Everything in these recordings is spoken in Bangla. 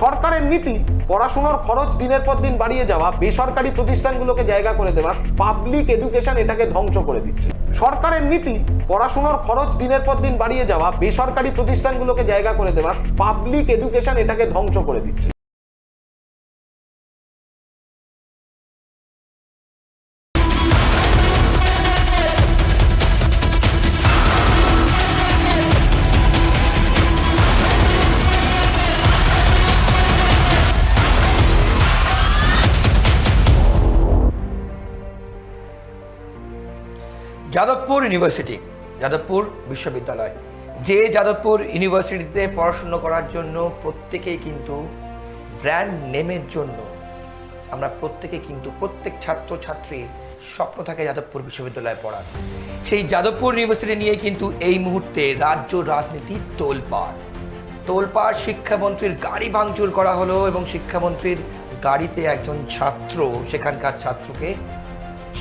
সরকারের নীতি পড়াশোনার খরচ দিনের পর দিন বাড়িয়ে যাওয়া, বেসরকারি প্রতিষ্ঠানগুলোকে জায়গা করে দেওয়া, পাবলিক এডুকেশন এটাকে ধ্বংস করে দিচ্ছে। সরকারের নীতি পড়াশোনার খরচ দিনের পর দিন বাড়িয়ে যাওয়া, বেসরকারি প্রতিষ্ঠানগুলোকে জায়গা করে দেওয়া, পাবলিক এডুকেশন এটাকে ধ্বংস করে দিচ্ছে। যাদবপুর ইউনিভার্সিটি, যাদবপুর বিশ্ববিদ্যালয়, যে যাদবপুর ইউনিভার্সিটিতে পড়াশুনো করার জন্য প্রত্যেকেই কিন্তু ব্র্যান্ড নেমের জন্য আমরা প্রত্যেকে কিন্তু প্রত্যেক ছাত্রছাত্রীর স্বপ্ন থাকে যাদবপুর বিশ্ববিদ্যালয়ে পড়ার। সেই যাদবপুর ইউনিভার্সিটি নিয়ে কিন্তু এই মুহূর্তে রাজ্য রাজনীতি তোলপাড়। শিক্ষামন্ত্রীর গাড়ি ভাঙচুর করা হলো এবং শিক্ষামন্ত্রীর গাড়িতে একজন ছাত্র, সেখানকার ছাত্রকে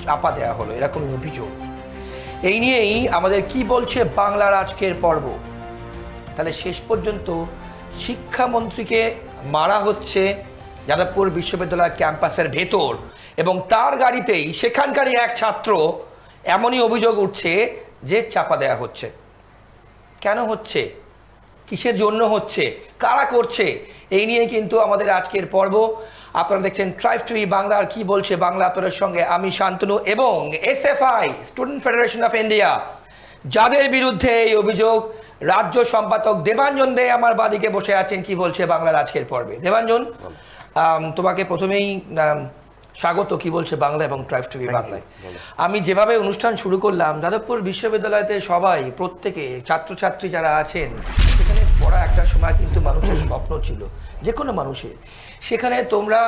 চাপা দেওয়া হলো, এরকমই অভিযোগ। এই নিয়েই আমাদের কি বলছে বাংলার আজকের পর্ব। তাহলে শেষ পর্যন্ত শিক্ষামন্ত্রীকে মারা হচ্ছে যাদবপুর বিশ্ববিদ্যালয় ক্যাম্পাসের ভেতর এবং তার গাড়িতেই সেখানকারই এক ছাত্র, এমনই অভিযোগ উঠছে যে চাপা দেওয়া হচ্ছে। কেন হচ্ছে, কিসের জন্য হচ্ছে, কারা করছে, এই নিয়ে কিন্তু আমাদের আজকের পর্ব। আপনারা দেখছেন ট্রাইব টিভি বাংলার কি বলছে বাংলা, আপনাদের সঙ্গে আমি শান্তনু এবং SFI student federation of India, যাদের বিরুদ্ধে এই অভিযোগ। রাজ্য সম্পাদক দেবাঞ্জন দে আমার বাদিকে বসে আছেন কি বলছে বাংলার আজকের পর্বে। দেবাঞ্জন, তোমাকে প্রথমেই স্বাগত কি বলছে বাংলা এবং ট্রাইব টিভি বাংলায়। আমি যেভাবে অনুষ্ঠান শুরু করলাম, যাদবপুর বিশ্ববিদ্যালয়তে সবাই, প্রত্যেকে ছাত্রছাত্রী যারা আছেন, সেখানে পড়া একটা সময় কিন্তু মানুষের স্বপ্ন ছিল, যে কোনো মানুষের। সেখানে তোমরা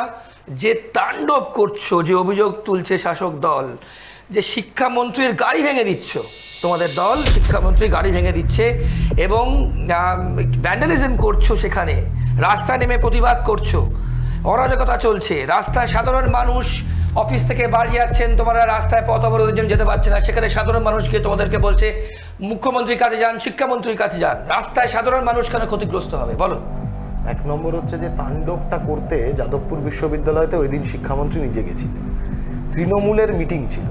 যে তাণ্ডব করছো, যে অভিযোগ তুলছে শাসক দল, যে শিক্ষামন্ত্রীর গাড়ি ভেঙে দিচ্ছ, তোমাদের দল শিক্ষামন্ত্রীর গাড়ি ভেঙে দিচ্ছে এবং ভ্যান্ডালিজম করছো, সেখানে রাস্তায় নেমে প্রতিবাদ করছো, অরাজকতা চলছে, রাস্তায় সাধারণ মানুষ অফিস থেকে বাড়ি যাচ্ছেন, তোমরা রাস্তায় পথ অবরোধের জন্য যেতে পারছে না, সেখানে সাধারণ মানুষকে তোমাদেরকে বলছে মুখ্যমন্ত্রীর কাছে যান, শিক্ষামন্ত্রীর কাছে যান। রাস্তায় সাধারণ মানুষ কেন ক্ষতিগ্রস্ত হবে বলো? এক নম্বর হচ্ছে যে তাণ্ডবটা করতে যাদবপুর বিশ্ববিদ্যালয়তে ওই দিন শিক্ষামন্ত্রী নিজে গেছিলেন। তৃণমূলের মিটিং ছিল,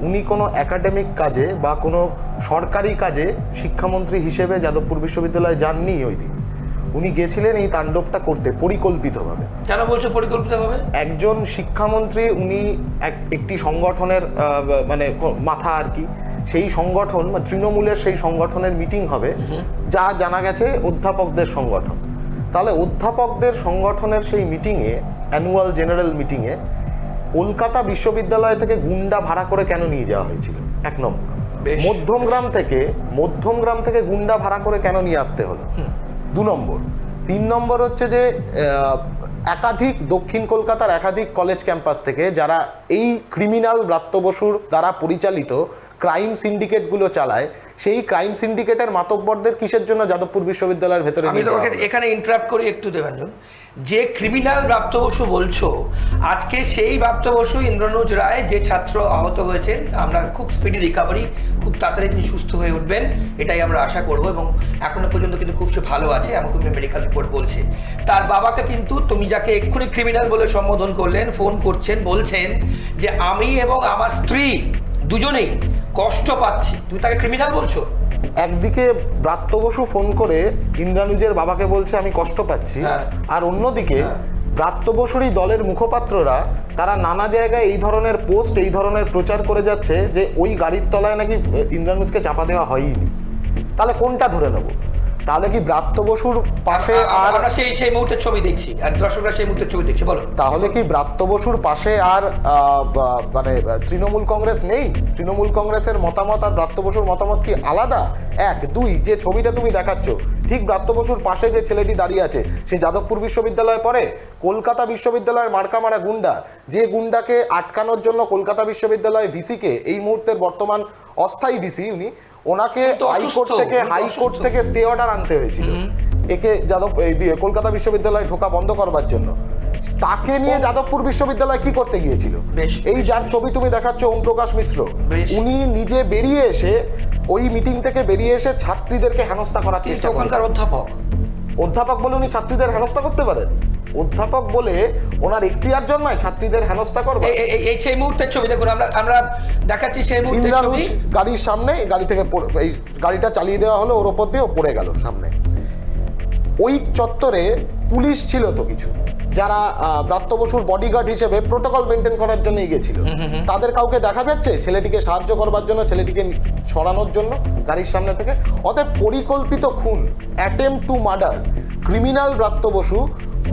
উনি কোনো একাডেমিক কাজে বা কোনো সরকারি কাজে শিক্ষামন্ত্রী হিসেবে যাদবপুর বিশ্ববিদ্যালয়ে যাননি ওই দিন। উনি গেছিলেন এই তাণ্ডবটা করতে পরিকল্পিতভাবে। কেন বলছো পরিকল্পিতভাবে? একজন শিক্ষামন্ত্রী, উনি একটি সংগঠনের মানে মাথা আর কি, সেই সংগঠন তৃণমূলের সেই সংগঠনের মিটিং হবে, যা জানা গেছে অধ্যাপকদের সংগঠন। তাহলে অধ্যাপকদের সংগঠনের সেই মিটিংয়ে, অ্যানুয়াল জেনারেল মিটিংয়ে, কলকাতা বিশ্ববিদ্যালয় থেকে গুন্ডা ভাড়া করে কেন নিয়ে যাওয়া হয়েছিল? এক নম্বর। মধ্যমগ্রাম থেকে গুন্ডা ভাড়া করে কেন নিয়ে আসতে হলো? 2 নম্বর। 3 নম্বর হচ্ছে যে একাধিক দক্ষিণ কলকাতার একাধিক কলেজ ক্যাম্পাস থেকে যারা এই ক্রিমিনাল ব্রাত্য বসুর দ্বারা পরিচালিত ক্রাইম সিন্ডিকেটগুলো চালায়, সেই ক্রাইম সিন্ডিকেটের মাতব্বরদের কিসের জন্য যাদবপুর বিশ্ববিদ্যালয়ের ভেতরে? আমি তোমাকে এখানে ইন্টারাপ্ট করি একটু দেবাঞ্জন। যে ক্রিমিনাল ব্রাত্য বসু বলছো, আজকে সেই ব্রাত্য বসু ইন্দ্রনুজ রায়, যে ছাত্র আহত হয়েছেন, আমরা খুব স্পিডি রিকভারি, খুব তাড়াতাড়ি তিনি সুস্থ হয়ে উঠবেন, এটাই আমরা আশা করব। এবং এখনো পর্যন্ত কিন্তু খুব সে ভালো আছে, আমাকে মেডিকেল রিপোর্ট বলছে। তার বাবাকে কিন্তু তুমি যাকে এক্ষুনি ক্রিমিনাল বলে সম্বোধন করলেন, ফোন করছেন, বলছেন যে আমি এবং আমার স্ত্রী দুজনেই কষ্ট পাচ্ছি, তুমি তাকে ক্রিমিনাল বলছো? একদিকে ব্রাত্য বসু ফোন করে ইন্দ্রানুজের বাবাকে বলছে আমি কষ্ট পাচ্ছি, আর অন্যদিকে ব্রাত্য বসুরই দলের মুখপাত্ররা তারা নানা জায়গায় এই ধরনের পোস্ট, এই ধরনের প্রচার করে যাচ্ছে যে ওই গাড়ির তলায় নাকি ইন্দ্রানুজকে চাপা দেওয়া হয়নি। তাহলে কোনটা ধরে নেব? তাহলে কি ব্রাত্য বসুর পাশে আর আমরা সেই মুহূর্তের ছবি দেখছি, আর দর্শকরা সেই মুহূর্তের ছবি দেখছি, বলো। তাহলে কি ব্রাত্য বসুর পাশে আর মানে তৃণমূল কংগ্রেস নেই? তৃণমূল কংগ্রেসের মতামত আর ব্রাত্য বসুর মতামত কি আলাদা? 1, 2, যে ছবিটা তুমি দেখাচ্ছ, ঠিক ব্রাত্য বসুর পাশে যে ছেলেটি দাঁড়িয়ে আছে, সে যাদবপুর বিশ্ববিদ্যালয়ে পড়ে। কলকাতা বিশ্ববিদ্যালয়ের মার্কামারা গুন্ডা, যে গুন্ডাকে আটকানোর জন্য কলকাতা বিশ্ববিদ্যালয় ভিসিকে, এই মুহূর্তের বর্তমান অস্থায়ী ভিসি উনি, ওনাকে হাইকোর্ট থেকে স্টে অর্ডার আনতে হয়েছিল একে কলকাতা বিশ্ববিদ্যালয়ে ঢোকা বন্ধ করবার জন্য। তাকে নিয়ে যাদবপুর বিশ্ববিদ্যালয় কি করতে গিয়েছিল? এই যার ছবি তুমি দেখাচ্ছ, ওম প্রকাশ মিশ্র, উনি নিজে বেরিয়ে এসে, ওই মিটিং থেকে বেরিয়ে এসে ছাত্রীদেরকে হেনস্থা করার চেষ্টা করেন। ওখানকার অধ্যাপক, অধ্যাপক বলে উনি ছাত্রীদের হেনস্থা করতে পারেন? অধ্যাপক বলে ওনার এখতিয়ার জন্মায় ছাত্রীদের হেনস্থা করবে? এই সেই মুহূর্তের ছবি দেখুন, আমরা দেখাচ্ছি সেই মুহূর্তের ছবি। গাড়ির সামনে গাড়ি থেকে এই গাড়িটা চালিয়ে দেওয়া হলো, ওর ওপর দিয়ে পড়ে গেল সামনে। ওই চত্বরে পুলিশ ছিল তো কিছু, যারা ব্রাত্য বসুর বডিগার্ড হিসেবে প্রোটোকল মেনটেন করার জন্য গিয়েছিল। তাদের কাউকে দেখা যাচ্ছে ছেলেটিকে সাহায্য করবার জন্য, ছেলেটিকে সরানোর জন্য গাড়ির সামনে থেকে? অতএব পরিকল্পিত খুন, attempt to murder, criminal Bratya Basu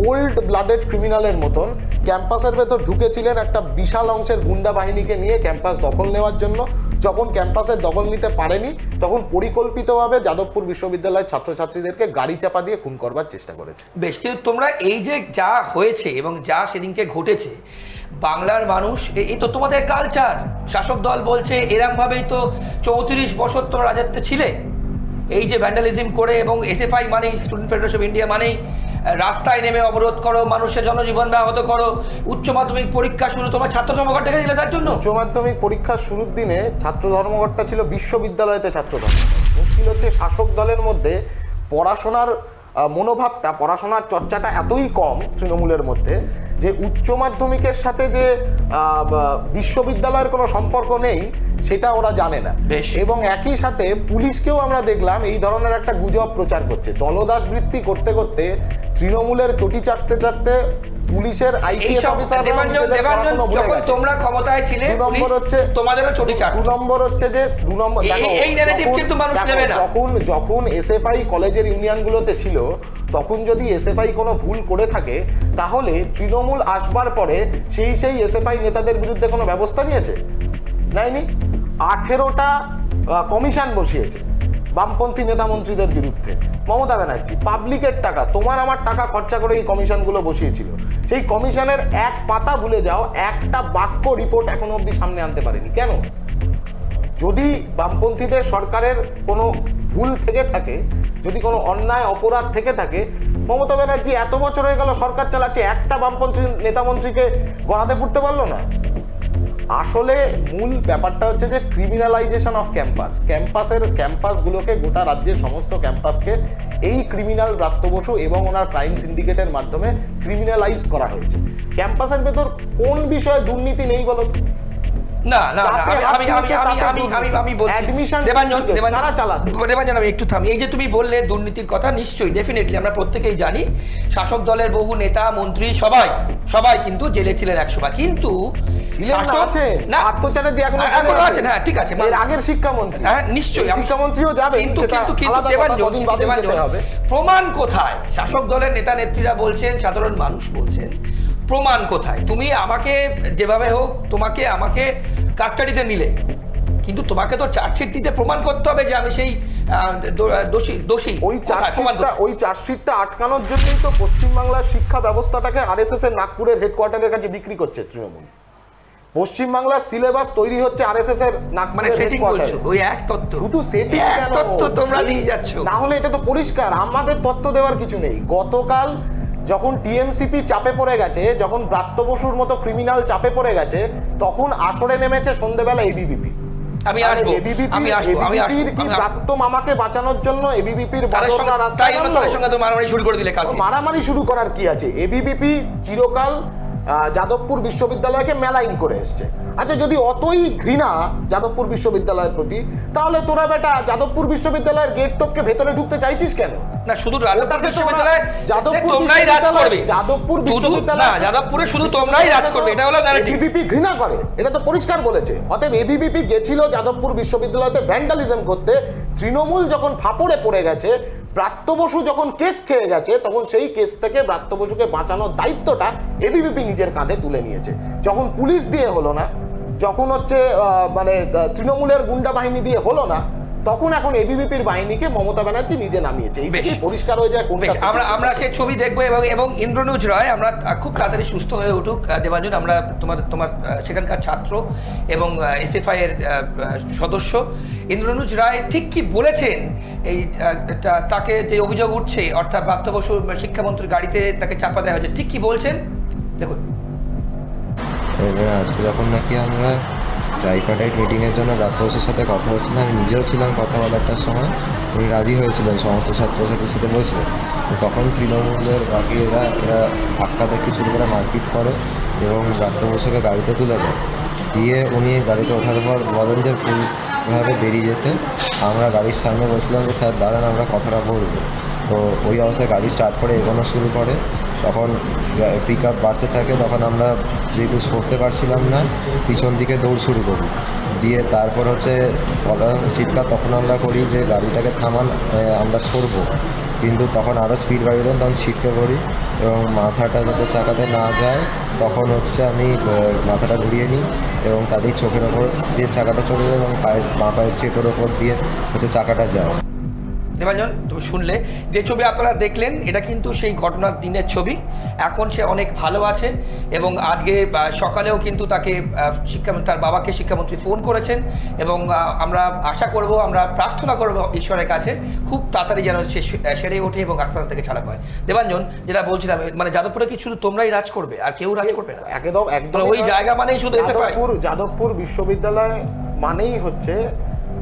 cold blooded ক্রিমিনালের মতন ক্যাম্পাসের ভেতর ঢুকেছিলেন একটা বিশাল অংশের গুন্ডা বাহিনীকে নিয়ে ক্যাম্পাস দখল নেওয়ার জন্য। যখন ক্যাম্পাসের দখল নিতে পারেনি, তখন পরিকল্পিতভাবে যাদবপুর বিশ্ববিদ্যালয়ের ছাত্রছাত্রীদেরকে গাড়ি চাপা দিয়ে খুন করবার চেষ্টা করেছে। বেশ, কিন্তু তোমরা এই যে যা হয়েছে এবং যা সেদিনকে ঘটেছে, বাংলার মানুষ, এই তো তোমাদের কালচার। শাসক দল বলছে এরম ভাবেই তো 34 বছর তোমরা রাজত্বে ছিলে, এই যে ভ্যান্ডালিজম করে, এবং এসএফআই মানেই, স্টুডেন্ট ফেডারেশন অফ ইন্ডিয়া মানেই রাস্তায় নেমে অবরোধ করো, মানুষের জনজীবন ব্যাহত করো। উচ্চ মাধ্যমিক পরীক্ষা শুরু, তোমার ছাত্র ধর্মঘট ডেকে দিলে তার জন্য। উচ্চ মাধ্যমিক পরীক্ষার শুরুর দিনে ছাত্র ধর্মঘটটা ছিল বিশ্ববিদ্যালয়তে ছাত্র ধর্মঘট। মুশকিল হচ্ছে শাসক দলের মধ্যে পড়াশোনার মনোভাবটা, পড়াশোনার চর্চাটা এতই কম তৃণমূলের মধ্যে যে উচ্চ মাধ্যমিকের সাথে যে বিশ্ববিদ্যালয়ের কোনো সম্পর্ক নেই সেটা ওরা জানে না। এবং একই সাথে পুলিশকেও আমরা দেখলাম এই ধরনের একটা গুজব প্রচার করছে। দলদাস বৃত্তি করতে করতে তৃণমূলের চটি চাটতে চাটতে পুলিশের আইপিএস অফিসাররা যখন তোমরা ক্ষমতায় ছিলে, পুলিশ তোমাদেরও চটি চাটতো। 2 নম্বর হচ্ছে যে 2 নম্বর, এই ন্যারেটিভ কিন্তু মানুষ নেবে না। যখন এসএফআই কলেজের ইউনিয়নগুলোতে ছিল, তখন যদি এসএফআই কোনো ভুল করে থাকে, তাহলে তৃণমূল আসবার পরে সেই এসএফআই নেতাদের বিরুদ্ধে কোনো ব্যবস্থা নিয়েছে? নেয়নি। 18টা কমিশন বসিয়েছে বামপন্থী নেতা মন্ত্রীদের বিরুদ্ধে মমতা ব্যানার্জি। পাবলিকের টাকা, তোমার আমার টাকা খরচা করে এই কমিশনগুলো বসিয়েছিল। সেই কমিশনের এক পাতা ভুলে যাও, একটা বাক্য রিপোর্ট এখনো অবধি সামনে আনতে পারেনি। কেন? যদি বামপন্থীদের সরকারের কোনো ভুল থেকে থাকে, যদি কোনো অন্যায় অপরাধ থেকে থাকে, মমতা ব্যানার্জি এত বছর হয়ে গেল সরকার চালাচ্ছে, একটা বামপন্থী নেতা মন্ত্রীকে গড়াতে পড়তে পারলো না। আসলে মূল ব্যাপারটা হচ্ছে যে ক্রিমিনালাইজেশন অফ ক্যাম্পাসগুলোকে, গোটা রাজ্যের সমস্ত ক্যাম্পাসকে এই ক্রিমিনাল ব্রাত্য বসু এবং ওনার ক্রাইম সিন্ডিকেটের মাধ্যমে ক্রিমিনালাইজ করা হয়েছে। ক্যাম্পাসের ভেতর কোন বিষয়ে দুর্নীতি নেই বলো তো? না, আমি বলছি দেবাঞ্জন, আমি একটু থামি। এই যে তুমি বললে দুর্নীতির কথা, নিশ্চয়ই ডেফিনেটলি আমরা প্রত্যেকেই জানি শাসক দলের বহু নেতা মন্ত্রী সবাই কিন্তু জেলে ছিলেন একসময়। কিন্তু ঠিক আছে, আগের শিক্ষামন্ত্রী, হ্যাঁ নিশ্চয়ই শিক্ষামন্ত্রীও যাবে, কিন্তু প্রমাণ কোথায়? শাসক দলের নেতা নেত্রীরা বলছেন, সাধারণ মানুষ বলছেন, প্রমাণ কোথায়? তুমি আমাকে যেভাবে হোক, আমাকে কাস্টাডিতে নিলে, কিন্তু তোমাকে তো চার্জশিট দিতে প্রমাণ করতে হবে যে আমি সেই দোষী। ওই চার্জশিটটা আটকানোর জন্যই তো পশ্চিমবাংলার শিক্ষা ব্যবস্থাটাকে আরএসএস এর নাগপুরের হেডকোয়ার্টারের কাছে বিক্রি করছে তৃণমূল। পশ্চিমবাংলার সিলেবাস তৈরি হচ্ছে আরএসএস এর নাগপুরের হেডকোয়ার্টারে। ওই এক তত্ত্ব, শুধু সেটিং কেন? তত্ত্ব তোমরা দিয়ে যাচ্ছ। না হলে এটা তো পরিষ্কার, আমাদের তত্ত্ব দেওয়ার কিছু নেই। গতকাল যখন টিএমসিপি চাপে পড়ে গেছে, যখন ব্রাত্য বসুর মতো ক্রিমিনাল চাপে পড়ে গেছে, তখন আসরে নেমেছে সন্ধ্যেবেলা এবিভিপি। ব্রাত্য মামাকে বাঁচানোর জন্য এবিভিপির বাদররা রাস্তায় নামলো। মারামারি শুরু করার কি আছে? এবিভিপি চিরকাল যাদবপুর বিশ্ববিদ্যালয়কে মেলাইন করে এসছে। আচ্ছা, যদি অতই ঘৃণা যাদবপুর বিশ্ববিদ্যালয়ের প্রতি, তাহলে তোরা বেটা যাদবপুর বিশ্ববিদ্যালয়ের গেট টপকে ভেতরে ঢুকতে চাইছিস কেন? না, শুধু যাদবপুরে শুধু তোমরাই রাজ করবে, এটা হলো ন্যারেটিভ। এবিভিপি ঘৃণা করে, এটা তো পরিষ্কার বলেছে। অতএব এবিভিপি গেছিল যাদবপুর বিশ্ববিদ্যালয়তে ভ্যান্ডালিজম করতে। তৃণমূল যখন ফাপড়ে পড়ে গেছে, ব্রাত্য বসু যখন কেস খেয়ে গেছে, তখন সেই কেস থেকে ব্রাত্য বসুকে বাঁচানোর দায়িত্বটা এবিভিপি নিজের কাঁধে তুলে নিয়েছে। যখন পুলিশ দিয়ে হলো না, যখন হচ্ছে তৃণমূলের গুন্ডা বাহিনী দিয়ে হলো না, তখন এখন এবিভিপির বাহিনীকে মমতা ব্যানার্জি নিজে নামিয়েছে। এই পরিষ্কার হয়ে যায় কোনটা। আমরা সেই ছবি দেখবো এবং ইন্দ্রনুজ রায়, আমরা খুব তাড়াতাড়ি সুস্থ হয়ে উঠুক দেবাঞ্জন, আমরা তোমার সেখানকার ছাত্র এবং এসএফআই এর সদস্য ইন্দ্রনুজ রায় ঠিক কি বলেছেন, এই তাকে যে অভিযোগ উঠছে, অর্থাৎ ব্রাত্য বসু শিক্ষামন্ত্রীর গাড়িতে তাকে চাপা দেওয়া হয়েছে, ঠিক কি বলছেন দেখুন। আজকে যখন নাকি আমরা ট্রাইপার্টাইট মিটিংয়ের জন্য ব্রাত্য বসুর সাথে কথা হচ্ছিল, আমি নিজেও ছিলাম কথা বলারটার সময়। উনি রাজি হয়েছিলেন সমস্ত ছাত্রছাত্রীর সাথে বসে। তো তখন তৃণমূলের বাকি এরা ধাক্কা দেখি শুরু করে মারপিট করে এবং ব্রাত্য বসুকে গাড়িতে তুলে দেয়। দিয়ে উনি গাড়িতে ওঠার পর বলেন যে ফুলভাবে বেরিয়ে যেতে। আমরা গাড়ির সামনে বসলাম যে স্যার দাঁড়ান, আমরা কথাটা বলবো। তো ওই অবস্থায় গাড়ি স্টার্ট করে এগোনো শুরু করে। তখন পিক আপ বাড়তে থাকে, তখন আমরা যেহেতু সরতে পারছিলাম না, পিছন দিকে দৌড় শুরু করি। দিয়ে তারপর হচ্ছে চিৎকার তখন আমরা করি যে গাড়িটাকে থামান, আমরা সরবো। কিন্তু তখন আরও স্পিড বাড়িয়ে দেন, তখন ছিটকে পড়ি এবং মাথাটা যাতে চাকাতে না যায় তখন হচ্ছে আমি মাথাটা ঘুরিয়ে নিই এবং তাদের চোখের ওপর দিয়ে চাকাটা চলে যায় এবং বাঁ পায়ের চেপের ওপর দিয়ে হচ্ছে চাকাটা যায়। দেবাঞ্জন, তুমি শুনলে যে ছবি আপনারা দেখলেন, এটা কিন্তু সেই ঘটনার দিনের ছবি। এখন সে অনেক ভালো আছে এবং আজকে সকালেও কিন্তু তাকে তার বাবাকে শিক্ষামন্ত্রী ফোন করেছেন এবং আমরা আশা করব, আমরা প্রার্থনা করব ঈশ্বরের কাছে খুব তাড়াতাড়ি যেন সে সেরে ওঠে এবং হাসপাতাল থেকে ছাড়া পায়। দেবাঞ্জন, যেটা বলছিলাম, মানে যাদবপুরে কি শুধু তোমরাই রাজ করবে আর কেউ রাজ করবে না? একদম ওই জায়গা মানেই শুধু যাদবপুর বিশ্ববিদ্যালয় মানেই হচ্ছে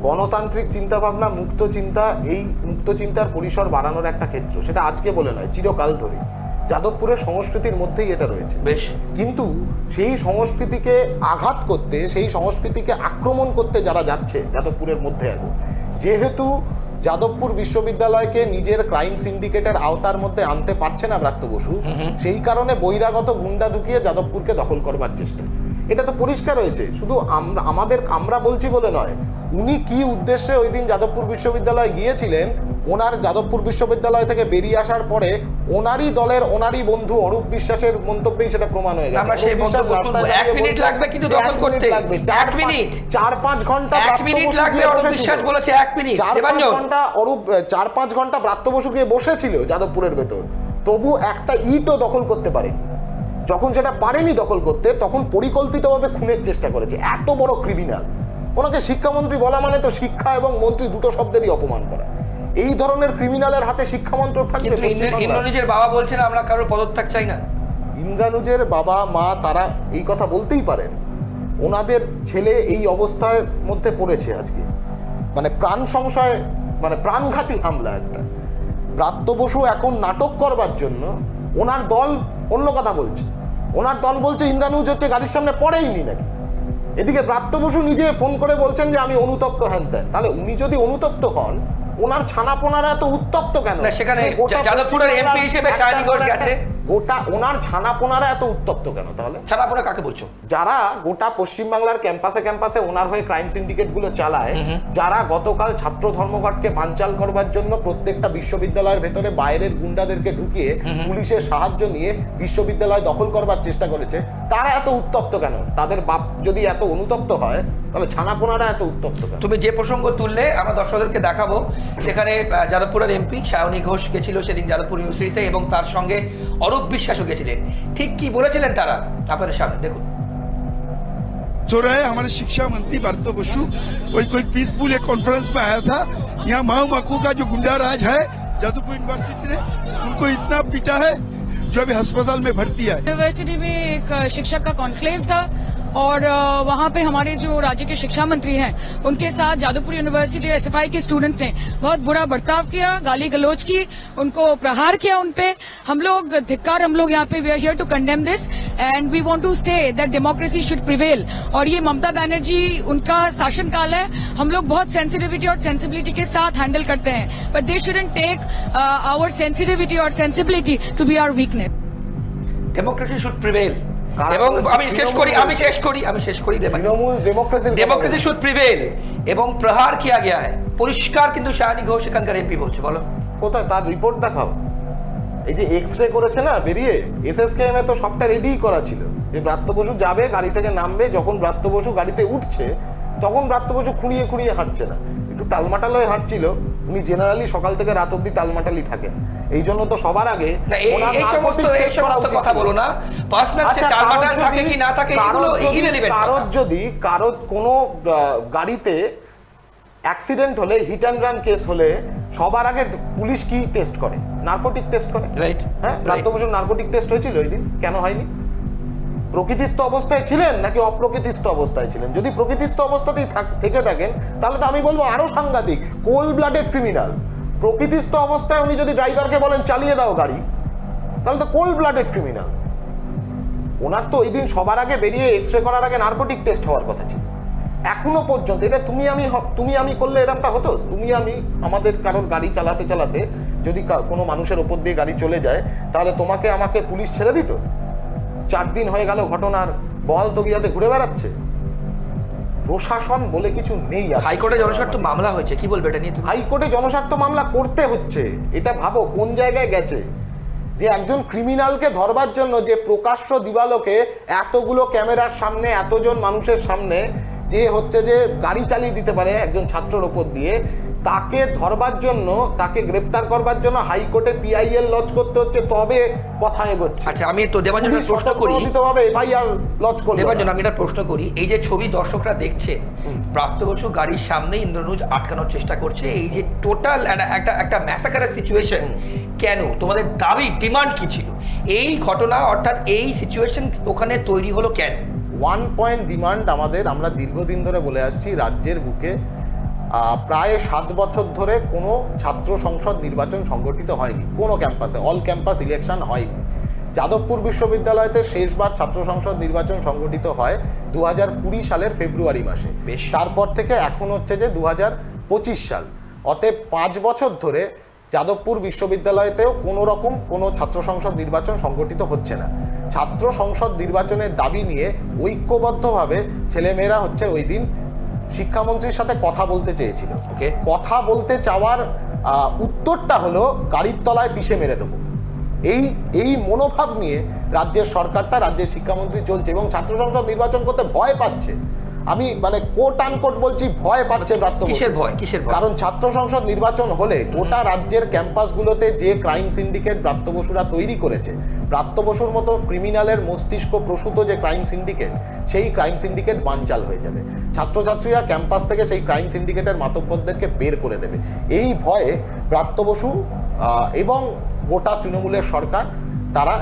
গণতান্ত্রিক চিন্তাভাবনা, মুক্ত চিন্তা, এই মুক্ত চিন্তার পরিসর বাড়ানোর একটা ক্ষেত্র। সেটা আজকে বলে নয়, চিরকাল ধরে যাদবপুরের সংস্কৃতির মধ্যেই এটা রয়েছে। বেশ, কিন্তু সেই সংস্কৃতিকে আঘাত করতে, সেই সংস্কৃতিকে আক্রমণ করতে যারা যাচ্ছে যাদবপুরের মধ্যে এখন, যেহেতু যাদবপুর বিশ্ববিদ্যালয়কে নিজের ক্রাইম সিন্ডিকেটের আওতার মধ্যে আনতে পারছে না ব্রাত্য বসু, সেই কারণে বহিরাগত গুন্ডা ঢুকিয়ে যাদবপুরকে দখল করবার চেষ্টা। এটা তো পরিষ্কার হয়েছে। শুধু আমরা বলছি বলে নয়, উনি কি উদ্দেশ্যে ওই দিন যাদবপুর বিশ্ববিদ্যালয়ে গিয়েছিলেন, ওনার যাদবপুর বিশ্ববিদ্যালয় থেকে বেরিয়ে আসার পরে ওনারই দলের ওনারই বন্ধু অরূপ বিশ্বাসের মন্তব্যেই সেটা প্রমাণ হয়ে গেছে। 4-5 ঘন্টা ব্রাত্য বসু গিয়ে বসেছিল যাদবপুরের ভেতর, তবু একটা ইটও দখল করতে পারেনি। যখন সেটা পারেনি দখল করতে, তখন পরিকল্পিতভাবে খুনের চেষ্টা করেছে। এত বড় ক্রিমিনাল, ওনাকে শিক্ষামন্ত্রী বলা মানে তো শিক্ষা এবং মন্ত্রী দুটো শব্দেরই অপমান করা। এই ধরনের ক্রিমিনালের হাতে শিক্ষামন্ত্রক থাকবে। ইন্দ্রনীজের বাবা বলছেন আমরা কারোর পদত্যাগ চাই না। ইন্দ্রানুজের বাবা মা তারা এই কথা বলতেই পারেন, ওনাদের ছেলে এই অবস্থার মধ্যে পড়েছে আজকে, মানে প্রাণ সংশয়, মানে প্রাণঘাতী হামলা একটা। ব্রাত্য বসু এখন নাটক করবার জন্য ওনার দল অন্য কথা বলছে। ওনার দল বলছে ইন্দ্রানুজ হচ্ছে গাড়ির সামনে পড়েইনি নাকি। এদিকে ব্রাত্য বসু নিজে ফোন করে বলছেন যে আমি অনুতপ্ত হ্যান ত্যান। তাহলে উনি যদি অনুতপ্ত হন, ওনার ছানাপোনারা এত উত্তপ্ত কেন? সেখানে যাদবপুরের এমপি হিসেবে সায়নী ঘোষ গেছে, গোটা ওনার ছানাপোনারা এত উত্তপ্ত কেন? তাহলে ছানাপোনা কাকে বলছো? যারা গোটা পশ্চিমবাংলার ক্যাম্পাসে ওনার হয়ে ক্রাইম সিন্ডিকেট গুলো চালায়, যারা গতকাল ছাত্র ধর্মঘটকে বানচাল করবার জন্য প্রত্যেকটা বিশ্ববিদ্যালয়ের ভেতরে বাইরের গুন্ডাদেরকে ঢুকিয়ে পুলিশের সাহায্য নিয়ে বিশ্ববিদ্যালয় দখল করবার চেষ্টা করেছে, তারা এত উত্তপ্ত কেন? তাদের বাপ যদি এত অনুতপ্ত হয়, তাহলে ছানাপোনারা এত উত্তপ্ত কেন? তুমি যে প্রসঙ্গ তুললে আমরা দর্শকদেরকে দেখাবো। সেখানে যাদবপুরের এমপি সায়নী ঘোষ গেছিল সেদিন যাদবপুর ইউনিভার্সিটিতে এবং তার সঙ্গে অরূপ বিশ্বাসও গেছিলেন। ঠিক কি বলেছিলেন তারা আপনাদের সামনে দেখুন। चौराहे हमारे शिक्षा मंत्री ब्रात्य बसु कोई पीसफुल एक कॉन्फ्रेंस में आया था। यहाँ माओ माकू का जो गुंडा राज है जादवपुर यूनिवर्सिटी ने उनको इतना पीटा है जो अभी अस्पताल में भर्ती है। यूनिवर्सिटी में एक शिक्षक का कॉन्क्लेव था और वहाँ पे हमारे जो राज्य के शिक्षा मंत्री हैं उनके साथ जादवपुर यूनिवर्सिटी एसएफआई के स्टूडेंट ने बहुत बुरा बर्ताव किया, गाली गलौज की, उनको प्रहार किया उन पे। हम लोग यहाँ पे we are here to condemn this and we want to say that democracy should prevail. और ये ममता बनर्जी उनका शासनकाल है, हम लोग बहुत सेंसिटिविटी और सेंसिबिलिटी के साथ हैंडल करते हैं, but they shouldn't take our sensitivity और sensibility to be our weakness. Democracy should prevail এবং আমি শেষ করি ডেমোক্রেসি শুড প্রিভেল এবং প্রহার কিয়া গয়া है পরিষ্কার। কিন্তু সায়নী ঘোষ এখানকার এমপি বলছে, বলো কোথায় তার রিপোর্ট দেখাও। এই যে এক্স-রে করেছে না বেরিয়ে, এসএসকেএম এ তো সবটা রেডি করা ছিল যে ব্রাত্য বসু যাবে, গাড়ি থেকে নামবে। যখন ব্রাত্য বসু গাড়িতে উঠছে তখন ব্রাত্য বসু খুঁড়িয়ে হাঁটছে না, একটু টালমাটাল হয়ে হাঁটছিল। উনি জেনারেলি সকাল থেকে রাত অব্দি টালমাটালি থাকেন, এই জন্য তো সবার আগে এই সমস্ত কথা বলো না। পার্সোনাল সে টালমাটাল থাকে কি না থাকে এগুলো ইররিলেভেন্ট। কারো কোনো গাড়িতে অ্যাক্সিডেন্ট হলে, হিট অ্যান্ড রান কেস হলে সবার আগে পুলিশ কি টেস্ট করে? নার্কোটিক টেস্ট করে, রাইট? হ্যাঁ, ব্রাত্য বসুর নার্কোটিক টেস্ট হয়েছিল ওই দিন, কেন হয়নি? প্রকৃতিস্থ অবস্থায় ছিলেন নাকি অপ্রকৃতিস্থ অবস্থায় ছিলেন? যদি প্রকৃতিস্থ অবস্থাতেই থেকে থাকেন তাহলে তো আমি বলবো আরো সাংঘাতিক, কোল্ড ব্লাডেড ক্রিমিনাল। প্রকৃতিস্থ অবস্থায় উনি যদি ড্রাইভারকে বলেন চালিয়ে দাও গাড়ি, তাহলে তো কোল্ড ব্লাডেড ক্রিমিনাল। ওনার তো ওই দিন সবার আগে বেরিয়ে এক্স রে করার আগে নার্কোটিক টেস্ট হওয়ার কথা ছিল। এখনো পর্যন্ত এটা তুমি আমি করলে এরকমটা হতো? তুমি আমি আমাদের কারোর গাড়ি চালাতে চালাতে যদি কোনো মানুষের ওপর দিয়ে গাড়ি চলে যায়, তাহলে তোমাকে আমাকে পুলিশ ছেড়ে দিত? 4 দিন হয়ে গেল ঘটনার বহাল তবিয়াতে ঘুরে বেড়াচ্ছে। প্রশাসন বলে কিছু নেই। হাইকোর্টে জনস্বার্থ মামলা হয়েছে, কি বলবে এটা নিয়ে তুমি? হাইকোর্টে জনস্বার্থ মামলা করতে হচ্ছে, এটা ভাবো কোন জায়গায় গেছে যে একজন ক্রিমিনালকে ধরবার জন্য যে প্রকাশ্য দিবালোকে এতগুলো ক্যামেরার সামনে এতজন মানুষের সামনে যে হচ্ছে যে গাড়ি চালিয়ে দিতে পারে একজন ছাত্রের ওপর দিয়ে, তাকে ধরবার জন্য, তাকে গ্রেপ্তার করবার জন্য হাইকোর্টে পিআইএল লজ করতে হচ্ছে, তবে কথা এগোচ্ছে। আচ্ছা, আমি তো দেবাঞ্জন প্রশ্ন করি, এফআইআর লজ করতে। দেবাঞ্জন, আমি এটা প্রশ্ন করি, এই যে ছবি দর্শকরা দেখছে, প্রাপ্ত বসু গাড়ির সামনে ইন্দ্রনুজ আটকানোর চেষ্টা করছে, এই যে টোটাল একটা ম্যাসাকারের সিচুয়েশন, কেন? তোমাদের দাবি, ডিমান্ড কি ছিল? এই ঘটনা অর্থাৎ এই সিচুয়েশন ওখানে তৈরি হলো কেন? 1 পয়েন্ট ডিমান্ড আমাদের, আমরা দীর্ঘদিন ধরে বলে আসছি, রাজ্যের বুকে প্রায় 7 বছর ধরে কোনো ছাত্র সংসদ নির্বাচন সংগঠিত হয়নি কোনো ক্যাম্পাসে, অল ক্যাম্পাস ইলেকশন হয়নি। যাদবপুর বিশ্ববিদ্যালয়তে শেষবার ছাত্র সংসদ নির্বাচন সংগঠিত হয় 2020 সালের ফেব্রুয়ারি মাসে। তারপর থেকে এখন হচ্ছে যে 2025 সাল, অতএব 5 বছর ধরে যাদবপুর বিশ্ববিদ্যালয়তেও কোনো রকম কোনো ছাত্র সংসদ নির্বাচন সংগঠিত হচ্ছে না। ছাত্র সংসদ নির্বাচনের দাবি নিয়ে ঐক্যবদ্ধভাবে ছেলেমেয়েরা হচ্ছে ওই দিন শিক্ষামন্ত্রীর সাথে কথা বলতে চেয়েছিল। কথা বলতে চাওয়ার উত্তরটা হলো গাড়ির তলায় পিষে মেরে দেবো। এই মনোভাব নিয়ে রাজ্যের সরকারটা, রাজ্যের শিক্ষামন্ত্রী চলছে এবং ছাত্র সংসদ নির্বাচন করতে ভয় পাচ্ছে। আমি মানে কোট আনকোট বলছি, ভয় পাচ্ছে ব্রাত্য বসু। কিসের ভয়? কারণ ছাত্র সংসদ নির্বাচন হলে গোটা রাজ্যের ক্যাম্পাসগুলোতে যে ক্রাইম সিন্ডিকেট ব্রাত্য বসুরা তৈরি করেছে, ব্রাত্য বসুর মতো ক্রিমিনালের মস্তিষ্ক প্রসূত যে ক্রাইম সিন্ডিকেট, সেই ক্রাইম সিন্ডিকেট বানচাল হয়ে যাবে। ছাত্রছাত্রীরা ক্যাম্পাস থেকে সেই ক্রাইম সিন্ডিকেটের মাতব্বরদেরকে বের করে দেবে। এই ভয়ে ব্রাত্য বসু এবং গোটা তৃণমূলের সরকার তারা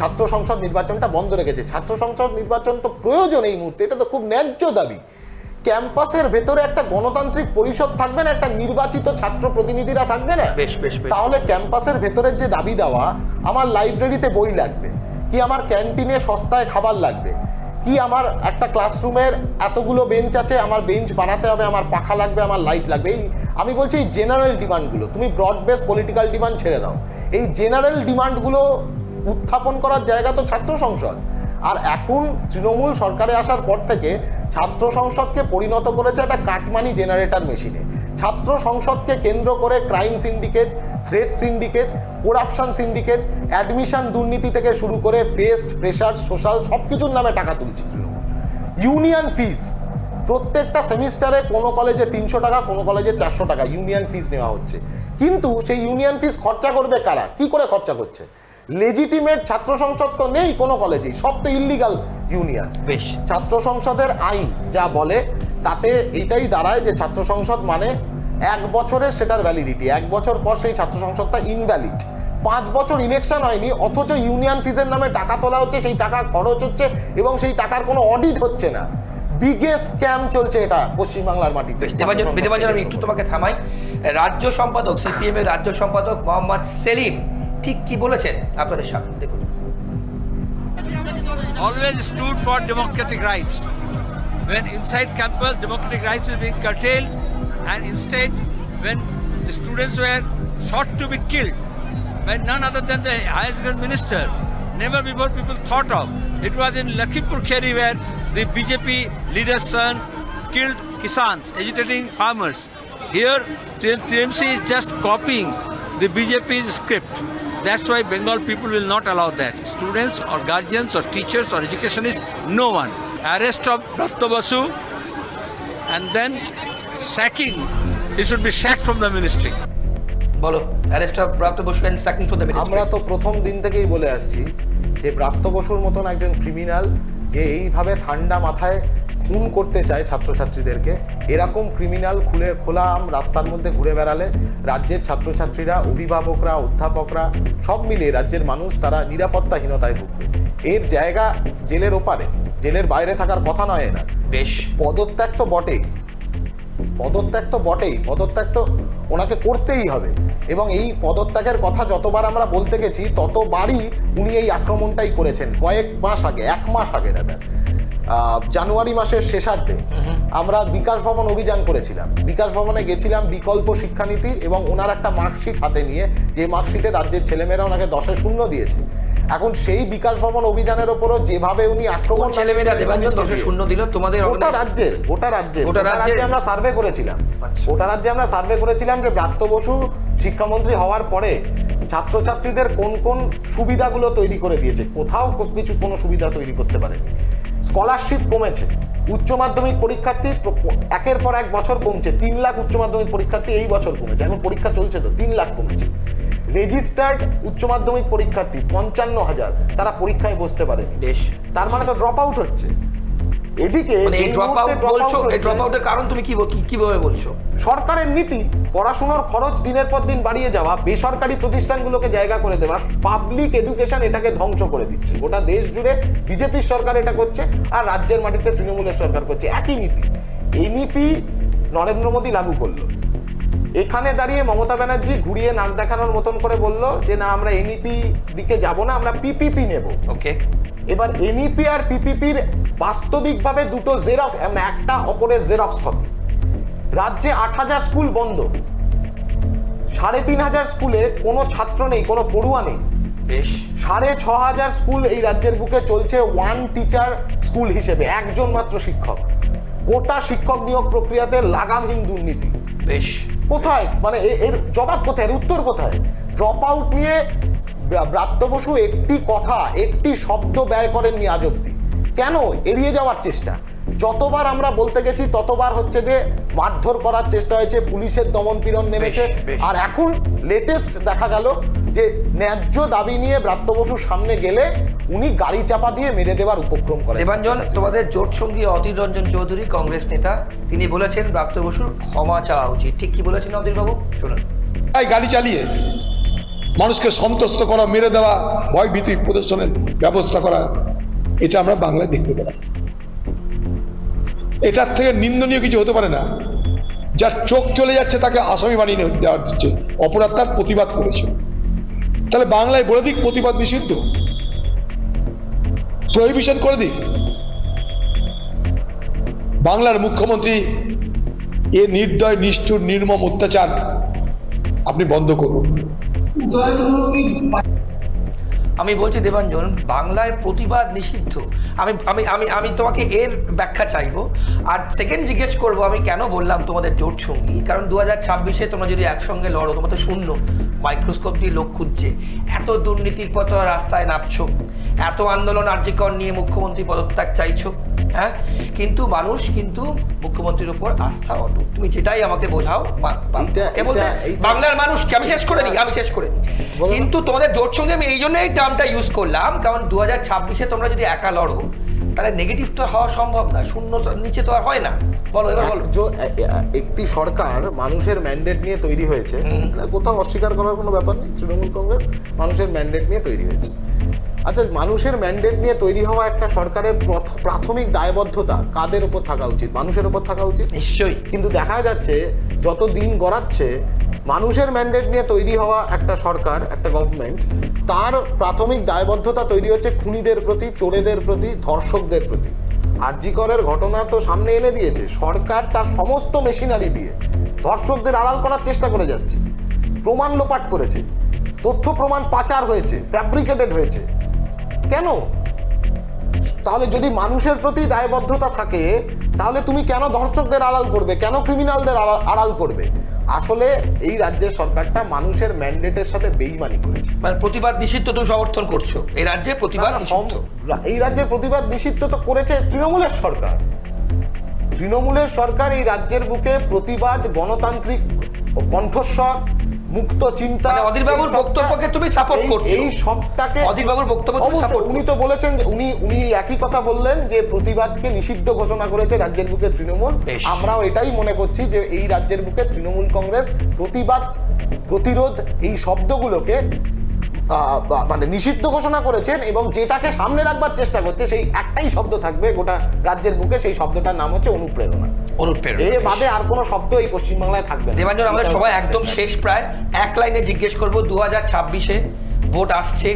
ছাত্র সংসদ নির্বাচনটা বন্ধ রেখেছে। ছাত্র সংসদ নির্বাচন তো প্রয়োজন এই মুহূর্তে, এটা তো খুব ন্যায্য দাবি। ক্যাম্পাসের ভেতরে একটা গণতান্ত্রিক পরিষদ থাকবে না, একটা নির্বাচিত ছাত্র প্রতিনিধিরা থাকবে না? তাহলে ক্যাম্পাসের ভেতরের যে দাবি দেওয়া, আমার লাইব্রেরিতে বই লাগবে, কি আমার ক্যান্টিনে সস্তায় খাবার লাগবে, কি আমার একটা ক্লাসরুমের এতগুলো বেঞ্চ আছে, আমার বেঞ্চ বানাতে হবে, আমার পাখা লাগবে, আমার লাইট লাগবে, এই আমি বলছি এই জেনারেল ডিমান্ডগুলো, তুমি ব্রড বেস পলিটিক্যাল ডিমান্ড ছেড়ে দাও, এই জেনারেল ডিমান্ডগুলো উত্থাপন করার জায়গা তো ছাত্র সংসদ। আর এখন তৃণমূল সরকারে আসার পর থেকে ছাত্র সংসদকে পরিণত করেছে একটা কাটমানি জেনারেটর মেশিনে। ছাত্র সংসদকে কেন্দ্র করে crime syndicate, threat syndicate, corruption syndicate, admission দুর্নীতি থেকে শুরু করে ফেস্ট, প্রেশার, সোশ্যাল সব কিছুর নামে টাকা তুলছে তৃণমূল। ইউনিয়ন ফিস, প্রত্যেকটা সেমিস্টারে কোনো কলেজে 300 টাকা, কোনো কলেজে 400 টাকা ইউনিয়ন ফিস নেওয়া হচ্ছে। কিন্তু সেই ইউনিয়ন ফিস খরচা করবে কারা, কি করে খরচা করছে? লেজিটিমেট ছাত্র সংসদ তো নেই কোনো কলেজেই, সব তো ইল্লিগাল ইউনিয়ন। ছাত্র সংসদের আইন যা বলে তাতে এটাই দাঁড়ায় যে ছাত্র সংসদ মানে 1 বছরের সেটার ভ্যালিডিটি, 1 বছর পর সেই ছাত্র সংসদটা ইনভ্যালিড। 5 বছর ইলেকশন হয়নি, অথচ ইউনিয়ন ফিসের নামে টাকা তোলা হচ্ছে, সেই টাকা খরচ হচ্ছে এবং সেই টাকার কোনো অডিট হচ্ছে না। বিগেস্ট স্ক্যাম চলছে এটা পশ্চিমবাংলার মাটিতে। আমি একটু তোমাকে থামাই। রাজ্য সম্পাদক, সিপিএম এর রাজ্য সম্পাদক মোহাম্মদ সেলিম ঠিক কি বলেছেন আপনাদের সামনে দেখুন। Always stood for democratic rights. When inside campus democratic rights is being curtailed, and instead when the students were shot to be killed by none other than the higher education minister, never before people thought of. It was in Lakhimpur Kheri where the BJP leader's son killed Kisans, agitating farmers. Here TMC is just copying the BJP's script. That's why Bengal people will not allow that. Students or guardians or teachers or educationists, no one. Arrest of Bratto Basu and then sacking. He should be sacked from the ministry. বলো, arrest of Bratto Basu and sacking from the ministry. আমরা তো প্রথম দিন থেকেই বলে আসছি যে ব্রাত্য বসুর মতন একজন ক্রিমিনাল যে এইভাবে ঠান্ডা মাথায় খুন করতে চায় ছাত্রছাত্রীদেরকে, এরকম ক্রিমিনাল খোলা রাস্তার মধ্যে ঘুরে বেড়ালে রাজ্যের ছাত্রছাত্রীরা, অভিভাবকরা, অধ্যাপকরা সব মিলিয়ে রাজ্যের মানুষ তারা নিরাপত্তাহীনতায় ভুগবে। এর জায়গা জেলের ওপারে, জেলের বাইরে থাকার কথা নয় এনার। বেশ, পদত্যাগ তো বটেই, পদত্যাগ তো ওনাকে করতেই হবে। এবং এই পদত্যাগের কথা যতবার আমরা বলতে গেছি ততবারই উনি এই আক্রমণটাই করেছেন। কয়েক মাস আগে, 1 মাস আগে দাদা, জানুয়ারি মাসের শেষার্ধে আমরা বিকাশ ভবন অভিযান করেছিলাম। বিকাশ ভবনে গেছিলাম বিকল্প শিক্ষানীতি এবং ওনার একটা মার্কশিট হাতে নিয়ে, যে মার্কশিটে রাজ্যের ছেলেমেয়েরা ওনাকে 10-এ 0 দিয়েছে। এখন সেই বিকাশ ভবন অভিযানের ওপরও যেভাবে উনি আক্রমণ ছেলেমেয়েরা দেবাঞ্জন 10-এ 0 দিল তোমাদের গোটা রাজ্যে আমরা সার্ভে করেছিলাম। গোটা রাজ্যে আমরা সার্ভে করেছিলাম যে ব্রাত্য বসু শিক্ষামন্ত্রী হওয়ার পরে ছাত্রছাত্রীদের কোন কোন সুবিধাগুলো তৈরি করে দিয়েছে। কোথাও কোনো সুবিধা তৈরি করতে পারেনি। স্কলারশিপ কমেছে, উচ্চ মাধ্যমিক পরীক্ষার্থী একের পর এক বছর কমছে। 3 লাখ উচ্চ মাধ্যমিক পরীক্ষার্থী এই বছর কমেছে, এখন পরীক্ষা চলছে তো 3 লাখ কমেছে। রেজিস্টার্ড উচ্চ মাধ্যমিক পরীক্ষার্থী 55,000, তারা পরীক্ষায় বসতে পারেনি। বেশ, তার মানে তো ড্রপ আউট হচ্ছে। এদিকে এই ড্রপ আউটের কারণ তুমি কিভাবে বলছো? সরকারের নীতি, পড়াশোনার খরচ দিনের পর দিন বাড়িয়ে যাওয়া, বেসরকারি প্রতিষ্ঠানগুলোকে জায়গা করে দেওয়া, পাবলিক এডুকেশন এটাকে ধ্বংস করে দিচ্ছে। গোটা দেশ জুড়ে বিজেপির সরকার এটা করছে, আর রাজ্যের মাটিতে তৃণমূলের সরকার করছে একই নীতি। এনইপি নরেন্দ্র মোদী লাগু করলো, এখানে দাঁড়িয়ে মমতা ব্যানার্জি ঘুরিয়ে নাক দেখানোর মতন করে বললো যে না, আমরা এনইপি দিকে যাব না, আমরা পিপিপি নেব। ওকে, এবার এনইপি আর পিপিপির বাস্তবিকভাবে দুটো জেরক্স, একটা অপরের জেরক্স হবে। রাজ্যে 8,000 স্কুল বন্ধ, 3,500 স্কুলে কোনো ছাত্র নেই, কোনো পড়ুয়া নেই। বেশ, 6,500 স্কুল এই রাজ্যের বুকে চলছে ওয়ান টিচার স্কুল হিসেবে, একজন মাত্র শিক্ষক। গোটা শিক্ষক নিয়োগ প্রক্রিয়াতে লাগামহীন দুর্নীতি। বেশ, কোথায় মানে এর জবাব কোথায়, এর উত্তর কোথায়? ড্রপ আউট নিয়ে ব্রাত্য বসু একটি কথা, একটি শব্দ ব্যয় করেননি আজ অব্দি। কেন? এড়িয়ে যাওয়ার চেষ্টা। যতবার আমরা বলতে গেছি ততবার হচ্ছে যে মারধর করার চেষ্টা হয়েছে, পুলিশের দমনপীড়ন নেমেছে। আর এখন লেটেস্ট দেখা গেল যে ন্যায্য দাবি নিয়ে ব্রাত্য বসুর সামনে গেলে উনি গাড়ি চাপা দিয়ে মেরে দেওয়ার উপক্রম করেন। দেবাঞ্জন, তোমাদের জোট সঙ্গী অধীর রঞ্জন চৌধুরী, কংগ্রেস নেতা, তিনি বলেছেন ব্রাত্য বসুর ক্ষমা চাওয়া উচিত। ঠিক কি বলেছেন অধীর বাবু, শুনুন। গাড়ি চালিয়ে মানুষকে সন্তুষ্ট করা, মেরে দেওয়া, ভয় ভীতি প্রদর্শনের ব্যবস্থা করা, এটা আমরা বাংলায় দেখতে পেলাম। এটার থেকে নিন্দনীয় কিছু হতে পারে না। যার চোখ চলে যাচ্ছে তাকে আসামি বানিয়ে দেওয়া হচ্ছে, অপরাধ তার প্রতিবাদ করেছে। তাহলে বাংলায় বলে দিক প্রতিবাদ নিষিদ্ধ, প্রহিবিশন করে দিক। বাংলার মুখ্যমন্ত্রী এ নির্দয়, নিষ্ঠুর, নির্মম অত্যাচার আপনি বন্ধ করুন। আমি বলছি দেবাঞ্জন, বাংলায় প্রতিবাদ নিষিদ্ধ। আমি আমি আমি আমি তোমাকে এর ব্যাখ্যা চাইবো। আর সেকেন্ড জিজ্ঞেস করবো, আমি কেন বললাম তোমাদের জোট সঙ্গী, কারণ 2026-এ তোমরা যদি একসঙ্গে লড়ো, তোমরা তো শূন্য, মাইক্রোস্কোপ দিয়ে লোক খুঁজছে। এত দুর্নীতির পর তোমরা রাস্তায় নামছো, এত আন্দোলন আর্যিকর নিয়ে মুখ্যমন্ত্রী পদত্যাগ চাইছো, হ্যাঁ, কিন্তু মানুষ কিন্তু মুখ্যমন্ত্রীর উপর আস্থা অটুট। তুমি যেটাই আমাকে বোঝাও, বাংলার মানুষ, আমি শেষ করে নিই, কিন্তু তোমাদের জোট সঙ্গে আমি এই জন্য এই টার্মটা ইউজ করলাম, কারণ 2026-এ তোমরা যদি একা লড়ো তাহলে নেগেটিভ তো হওয়া সম্ভব না, শূন্য নিচে তো আর হয় না। বলো, এবার বলো। একটি সরকার মানুষের ম্যান্ডেট নিয়ে তৈরি হয়েছে, কোথাও অস্বীকার করার কোনো ব্যাপার নেই। তৃণমূল কংগ্রেস মানুষের ম্যান্ডেট নিয়ে তৈরি হয়েছে। আচ্ছা, মানুষের ম্যান্ডেট নিয়ে তৈরি হওয়া একটা সরকারের প্রাথমিক দায়বদ্ধতা কাদের উপর থাকা উচিত? মানুষের উপর থাকা উচিত নিশ্চয়ই। কিন্তু দেখা যাচ্ছে যত দিন গড়াচ্ছে, মানুষের ম্যান্ডেট নিয়ে তৈরি হওয়া একটা সরকার, একটা গভর্নমেন্ট, তার প্রাথমিক দায়বদ্ধতা তৈরি হচ্ছে খুনিদের প্রতি, চোরেদের প্রতি, ধর্ষকদের প্রতি। আরজিকরের ঘটনা তো সামনে এনে দিয়েছে। সরকার তার সমস্ত মেশিনারি দিয়ে ধর্ষকদের আড়াল করার চেষ্টা করে যাচ্ছে, প্রমাণ লোপাট করেছে, তথ্য প্রমাণ পাচার হয়েছে, ফ্যাব্রিকেটেড হয়েছে। কেন? তাহলে যদি মানুষের প্রতি দায়বদ্ধতা থাকে, তাহলে তুমি কেন ধর্ষকদের আড়াল করবে, কেন ক্রিমিনালদের আড়াল করবে? আসলে এই রাজ্যের সরকারটা মানুষের ম্যান্ডেটের সাথে বেইমানি করেছে। মানে প্রতিবাদ নিষিদ্ধ তুমি সমর্থন করছো? এই রাজ্যে প্রতিবাদ নিষিদ্ধ, এই রাজ্যের প্রতিবাদ নিষিদ্ধ তো করেছে তৃণমূলের সরকার। তৃণমূলের সরকার এই রাজ্যের বুকে প্রতিবাদ, গণতান্ত্রিক কণ্ঠস্বর, মুক্ত চিন্তা, অধীর বাবুর বক্তব্যকে তুমি সাপোর্ট করছো? এই সবটাকে অধীর বাবুর বক্তব্য অবশ্যই উনি তো বলেছেন যে উনি একই কথা বললেন যে প্রতিবাদকে নিষিদ্ধ ঘোষণা করেছে রাজ্যের বুকে তৃণমূল। আমরাও এটাই মনে করছি যে এই রাজ্যের বুকে তৃণমূল কংগ্রেস প্রতিবাদ, প্রতিরোধ, এই শব্দগুলোকে মানে নিষিদ্ধ ঘোষণা করেছেন এবং যেটাকে সামনে রাখবার চেষ্টা করছে সেই একটাই শব্দ থাকবে গোটা রাজ্যের বুকে, সেই শব্দটার নাম হচ্ছে অনুপ্রেরণা। অনুপ্রেরণা। এ বাদে আর কোনো শব্দ এই পশ্চিমবাংলায় থাকবে না। দেবাঞ্জন, আমাদের সবাই একদম শেষ প্রায়, এক লাইনে জিজ্ঞেস করবো 2026-এ ভোট আসছে,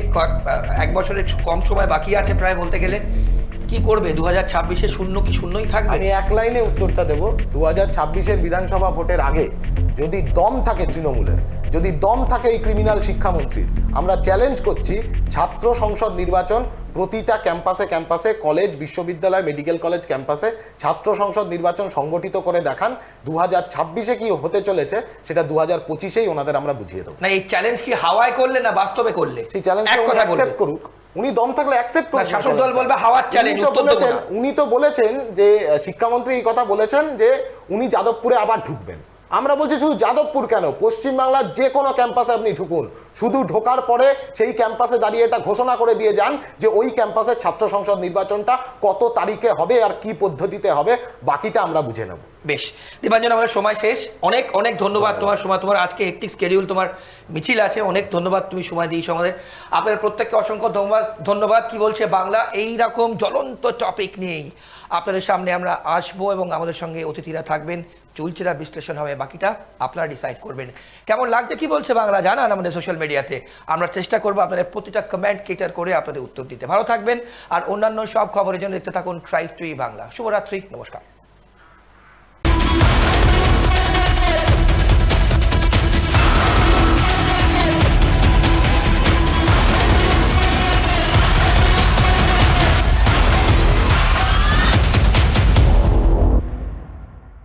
এক বছরের কম সময় বাকি আছে প্রায় বলতে গেলে, কি করবে 2026-এ? শূন্য কি শূন্যই থাকবে? আমি এক লাইনে উত্তরটা দেব, 2026-এর বিধানসভা ভোটের আগে যদি দম থাকে তৃণমূলের, যদি দম থাকে এই ক্রিমিনাল শিক্ষামন্ত্রীর, আমরা চ্যালেঞ্জ করছি ছাত্র সংসদ নির্বাচন প্রতিটা ক্যাম্পাসে ক্যাম্পাসে, কলেজ, বিশ্ববিদ্যালয়, মেডিকেল কলেজ ক্যাম্পাসে ছাত্র সংসদ নির্বাচন সংগঠিত করে দেখান। 2026-এ কি হতে চলেছে সেটা 2025-এই ওনাদের আমরা বুঝিয়ে দেবো। না, এই চ্যালেঞ্জ কি হাওয়ায় করলে না বাস্তবে করলে? সেই চ্যালেঞ্জটা উনি অ্যাকসেপ্ট করুক, উনি দম থাকলে অ্যাকসেপ্ট করুন। শাসক দল বলবে হাওয়ার চ্যালেঞ্জ, উনি তো বলেছেন যে শিক্ষামন্ত্রী এই কথা বলেছেন যে উনি যাদবপুরে আবার ঢুকবেন। আমরা বলছি শুধু যাদবপুর কেন, পশ্চিমবাংলার যে কোনো ক্যাম্পাসে আপনি ঢুকুন, শুধু ঢোকার পরে সেই ক্যাম্পাসে দাঁড়িয়ে এটা ঘোষণা করে দিয়ে যান যে ওই ক্যাম্পাসের ছাত্র সংসদ নির্বাচনটা কত তারিখে হবে আর কি পদ্ধতিতে হবে, বাকিটা আমরা বুঝে নেব। বেশ, দীপাঞ্জন, আমাদের সময় শেষ। অনেক অনেক ধন্যবাদ তোমার সময়, তোমার আজকে হেক্টিক স্কেডিউল, তোমার মিছিল আছে, অনেক ধন্যবাদ তুমি সময় দিয়েছো আমাদের। আপনাদের প্রত্যেককে অসংখ্য ধন্যবাদ। কি বলছে বাংলা এই রকম জ্বলন্ত টপিক নিয়েই আপনাদের সামনে আমরা আসবো এবং আমাদের সঙ্গে অতিথিরা থাকবেন, চুলচেরা বিশ্লেষণ হবে, বাকিটা আপনারা ডিসাইড করবেন। কেমন লাগছে কি বলছে বাংলা জানান আমাদের সোশ্যাল মিডিয়াতে, আমরা চেষ্টা করবো আপনাদের প্রতিটা কমেন্ট কেটার করে আপনাদের উত্তর দিতে। ভালো থাকবেন, আর অন্যান্য সব খবরের জন্য দেখতে থাকুন ট্রাইব টিভি বাংলা। শুভরাত্রি, নমস্কার।